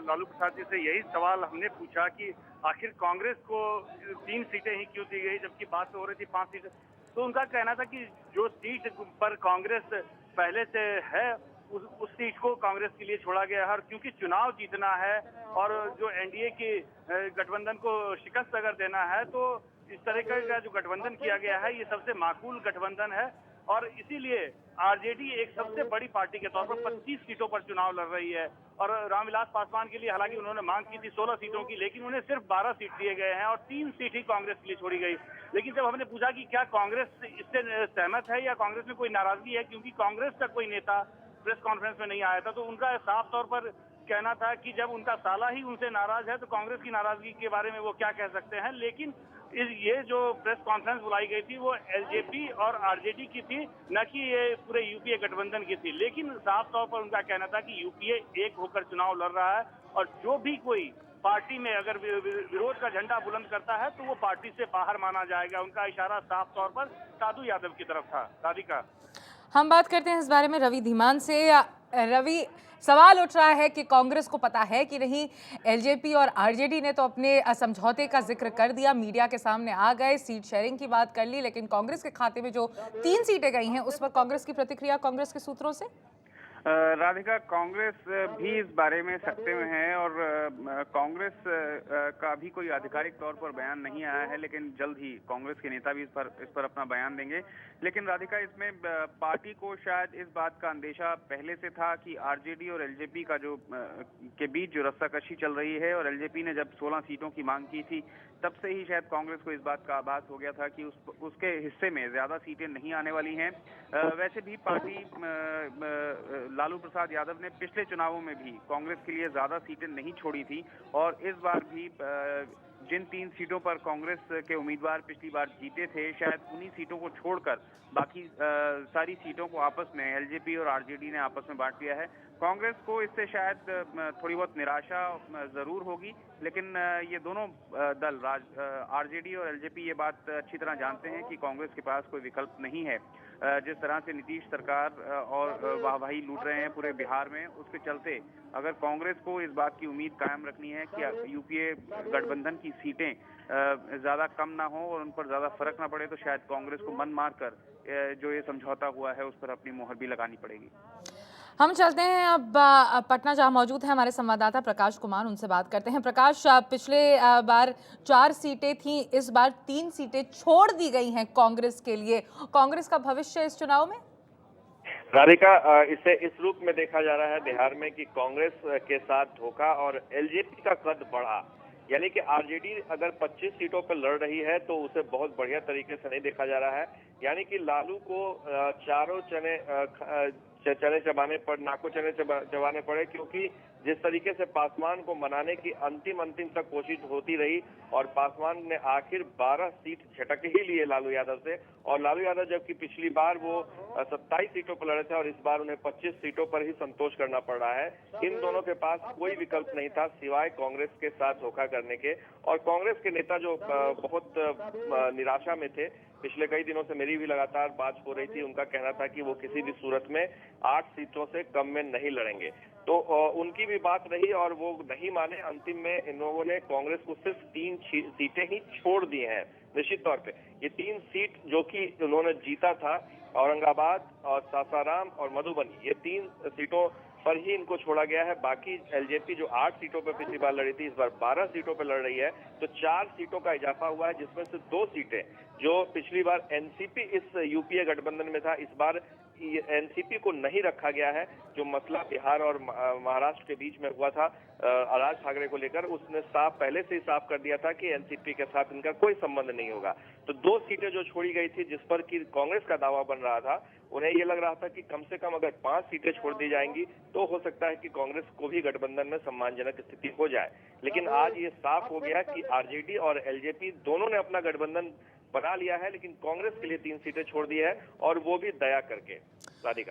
लालू प्रसाद जी से यही सवाल हमने पूछा कि आखिर कांग्रेस को 3 सीटें ही क्यों दी गई, जबकि बात तो हो रही थी 5 सीटें। तो उनका कहना था कि जो सीट पर कांग्रेस पहले से है उस सीट को कांग्रेस के लिए छोड़ा गया है, और क्योंकि चुनाव जीतना है और जो एनडीए के गठबंधन को शिकस्त अगर देना है, तो इस तरह का जो गठबंधन किया गया है ये सबसे माकूल गठबंधन है। और इसीलिए आरजेडी एक सबसे बड़ी पार्टी के तौर पर 25 सीटों पर चुनाव लड़ रही है। और रामविलास पासवान के लिए हालांकि उन्होंने मांग की थी 16 सीटों की, लेकिन उन्हें सिर्फ 12 सीट दिए गए हैं और 3 सीट ही कांग्रेस के लिए छोड़ी गई। लेकिन जब हमने पूछा कि क्या कांग्रेस इससे सहमत है या कांग्रेस में कोई नाराजगी है, क्योंकि कांग्रेस का कोई नेता प्रेस कॉन्फ्रेंस में नहीं आया था, तो उनका साफ तौर पर कहना था कि जब उनका साला ही उनसे नाराज है तो कांग्रेस की नाराजगी के बारे में वो क्या कह सकते हैं। लेकिन ये जो प्रेस कॉन्फ्रेंस बुलाई गई थी वो एलजेपी और आरजेडी की थी, न कि ये पूरे यूपीए गठबंधन की थी। लेकिन साफ तौर पर उनका कहना था कि यूपीए एक होकर चुनाव लड़ रहा है और जो भी कोई पार्टी में अगर विरोध का झंडा बुलंद करता है तो वो पार्टी से बाहर माना जाएगा। उनका इशारा साफ तौर पर साधु यादव की तरफ था। राधिका, हम बात करते हैं इस बारे में रवि धीमान से। रवि, सवाल उठ रहा है कि कांग्रेस को पता है कि नहीं, एलजेपी और आरजेडी ने तो अपने समझौते का जिक्र कर दिया, मीडिया के सामने आ गए, सीट शेयरिंग की बात कर ली, लेकिन कांग्रेस के खाते में जो 3 सीटें गई हैं उस पर कांग्रेस की प्रतिक्रिया कांग्रेस के सूत्रों से। राधिका, कांग्रेस भी इस बारे में सकते में है और कांग्रेस का भी कोई आधिकारिक तौर पर बयान नहीं आया है, लेकिन जल्द ही कांग्रेस के नेता भी इस पर अपना बयान देंगे। लेकिन राधिका, इसमें पार्टी को शायद इस बात का अंदेशा पहले से था कि आरजेडी और एलजेपी का जो के बीच जो रस्साकशी चल रही है, और एलजेपी ने जब 16 सीटों की मांग की थी तब से ही शायद कांग्रेस को इस बात का आभास हो गया था कि उसके हिस्से में ज्यादा सीटें नहीं आने वाली हैं। वैसे भी पार्टी लालू प्रसाद यादव ने पिछले चुनावों में भी कांग्रेस के लिए ज्यादा सीटें नहीं छोड़ी थी, और इस बार भी जिन 3 सीटों पर कांग्रेस के उम्मीदवार पिछली बार जीते थे, शायद उन्हीं सीटों को छोड़कर बाकी सारी सीटों को आपस में एलजेपी और आरजेडी ने आपस में बांट लिया है। कांग्रेस को इससे शायद थोड़ी बहुत निराशा जरूर होगी, लेकिन ये दोनों दल आरजेडी और एलजेपी ये बात अच्छी तरह जानते हैं कि कांग्रेस के पास कोई विकल्प नहीं है। जिस तरह से नीतीश सरकार और वाहवाही लूट रहे हैं पूरे बिहार में, उसके चलते अगर कांग्रेस को इस बात की उम्मीद कायम रखनी है कि यूपीए गठबंधन की सीटें ज्यादा कम ना हो और उन पर ज्यादा फर्क ना पड़े, तो शायद कांग्रेस को मन मारकर जो ये समझौता हुआ है उस पर अपनी मोहर भी लगानी पड़ेगी। हम चलते हैं अब पटना, जहां मौजूद है हमारे संवाददाता प्रकाश कुमार, उनसे बात करते हैं। प्रकाश, पिछले बार 4 सीटें थीं, इस बार 3 सीटें छोड़ दी गई हैं कांग्रेस के लिए। कांग्रेस का भविष्य इस चुनाव में? राधिका, इसे इस रूप में देखा जा रहा है बिहार में कि कांग्रेस के साथ धोखा और एलजेपी का कद बढ़ा। यानी कि आरजेडी अगर 25 सीटों पर लड़ रही है तो उसे बहुत बढ़िया तरीके से नहीं देखा जा रहा है। यानी कि लालू को चारों चने चबाने पड़ नाको चने चबाने पड़े, क्योंकि जिस तरीके से पासवान को मनाने की अंतिम तक कोशिश होती रही और पासवान ने आखिर 12 सीट झटक ही लिए लालू यादव से, और लालू यादव जबकि पिछली बार वो 27 सीटों पर लड़े थे और इस बार उन्हें 25 सीटों पर ही संतोष करना पड़ रहा है। इन दोनों के पास कोई विकल्प नहीं था सिवाय कांग्रेस के साथ धोखा करने के। और कांग्रेस के नेता जो बहुत निराशा में थे, पिछले कई दिनों से मेरी भी लगातार बात हो रही थी, उनका कहना था कि वो किसी भी सूरत में 8 सीटों से कम में नहीं लड़ेंगे। तो उनकी भी बात रही और वो नहीं माने। अंतिम में इन लोगों ने कांग्रेस को सिर्फ 3 सीटें ही छोड़ दी हैं। निश्चित तौर पे ये 3 सीट जो कि उन्होंने जीता था, औरंगाबाद और सासाराम और मधुबनी, ये 3 सीटों पर ही इनको छोड़ा गया है। बाकी एलजेपी जो 8 सीटों पर पिछली बार लड़ी थी, इस बार 12 सीटों पर लड़ रही है, तो 4 सीटों का इजाफा हुआ है, जिसमें से 2 सीटें जो पिछली बार एनसीपी इस यूपीए गठबंधन में था, इस बार एनसीपी को नहीं रखा गया है। जो मसला बिहार और महाराष्ट्र के बीच में हुआ था राज ठाकरे को लेकर, उसने पहले से ही साफ कर दिया था कि एनसीपी के साथ इनका कोई संबंध नहीं होगा। तो 2 सीटें जो छोड़ी गई थी, जिस पर कि कांग्रेस का दावा बन रहा था, उन्हें ये लग रहा था कि कम से कम अगर 5 सीटें छोड़ दी जाएंगी तो हो सकता है कि कांग्रेस को भी गठबंधन में सम्मानजनक स्थिति हो जाए। लेकिन आज ये साफ हो गया कि आरजेडी और एलजेपी दोनों ने अपना गठबंधन बना लिया है, लेकिन कांग्रेस के लिए 3 सीटें छोड़ दी है, और वो भी दया करके। राधिका।